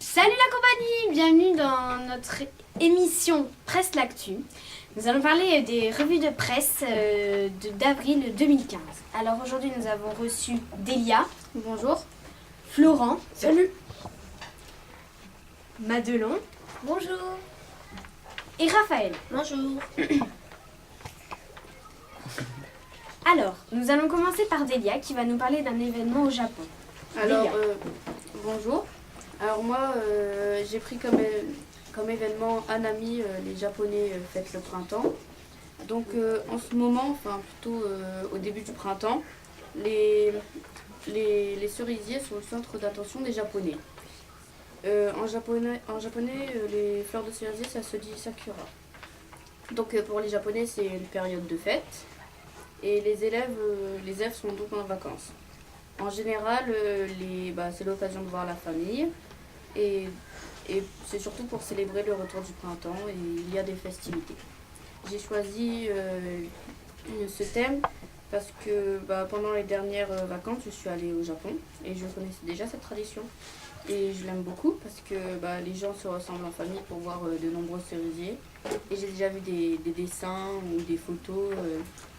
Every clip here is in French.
Salut la compagnie, bienvenue dans notre émission Presse l'Actu. Nous allons parler des revues de presse d'avril 2015. Alors aujourd'hui nous avons reçu Delia. Bonjour. Florent. Salut. Madelon. Bonjour. Et Raphaël. Bonjour. Alors, nous allons commencer par Delia qui va nous parler d'un événement au Japon. Alors, Delia. bonjour. Alors moi, j'ai pris comme événement Hanami, les Japonais fêtent le printemps. Donc en ce moment, enfin plutôt au début du printemps, les cerisiers sont le centre d'attention des Japonais. En japonais, les fleurs de cerisier, ça se dit sakura. Donc pour les Japonais, c'est une période de fête. Et les élèves sont donc en vacances. En général, c'est l'occasion de voir la famille et c'est surtout pour célébrer le retour du printemps et il y a des festivités. J'ai choisi ce thème parce que pendant les dernières vacances, je suis allée au Japon et je connaissais déjà cette tradition. Et je l'aime beaucoup parce que les gens se ressemblent en famille pour voir de nombreux cerisiers. Et j'ai déjà vu des dessins ou des photos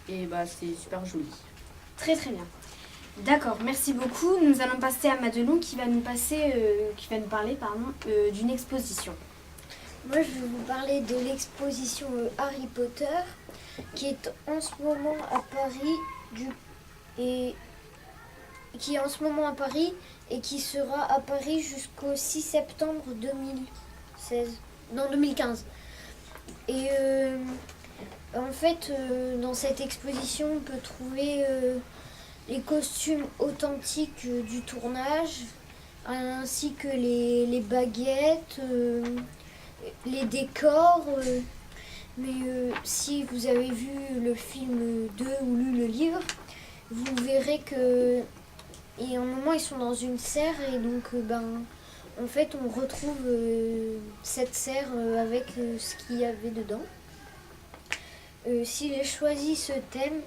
et c'est super joli. Très très bien. D'accord, merci beaucoup. Nous allons passer à Madelon qui va nous parler d'une exposition. Moi, je vais vous parler de l'exposition Harry Potter qui est en ce moment à Paris et qui sera à Paris jusqu'au 6 septembre 2015. Et en fait, dans cette exposition, on peut trouver les costumes authentiques du tournage, ainsi que les baguettes, les décors. Mais si vous avez vu le film 2 ou lu le livre, vous verrez que et à un moment ils sont dans une serre et donc en fait on retrouve cette serre avec ce qu'il y avait dedans. Si j'ai choisi ce thème,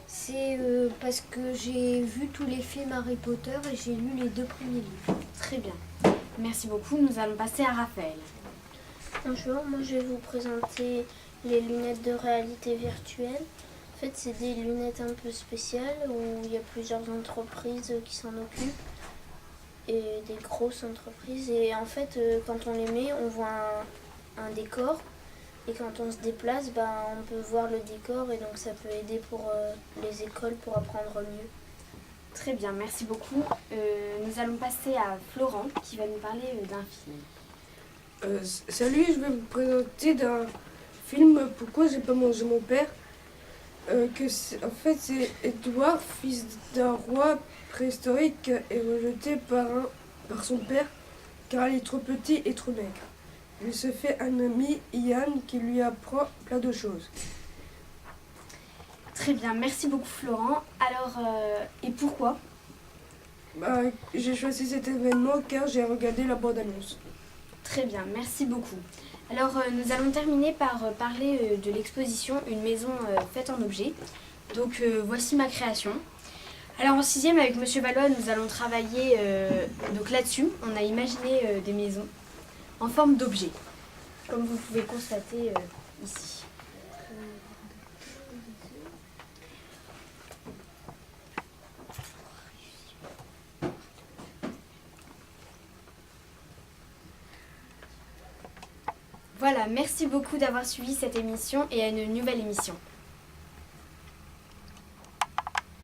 c'est parce que j'ai vu tous les films Harry Potter et j'ai lu les 2 premiers livres. Très bien. Merci beaucoup. Nous allons passer à Raphaël. Bonjour, moi je vais vous présenter les lunettes de réalité virtuelle. En fait, c'est des lunettes un peu spéciales où il y a plusieurs entreprises qui s'en occupent et des grosses entreprises. Et en fait, quand on les met, on voit un décor. Et quand on se déplace, on peut voir le décor et donc ça peut aider pour les écoles pour apprendre mieux. Très bien, merci beaucoup. Nous allons passer à Florent qui va nous parler d'un film. Salut, je vais vous présenter d'un film Pourquoi j'ai pas mangé mon père. En fait, c'est Édouard, fils d'un roi préhistorique, est rejeté par son père car il est trop petit et trop maigre. Il se fait un ami, Ian, qui lui apprend plein de choses. Très bien, merci beaucoup Florent. Alors, et pourquoi ? J'ai choisi cet événement car j'ai regardé la bande-annonce. Très bien, merci beaucoup. Alors, nous allons terminer par parler de l'exposition Une maison faite en objet. Donc, voici ma création. Alors, en 6e, avec Monsieur Valois, nous allons travailler donc là-dessus. On a imaginé des maisons en forme d'objets, comme vous pouvez constater ici. Voilà, merci beaucoup d'avoir suivi cette émission et à une nouvelle émission.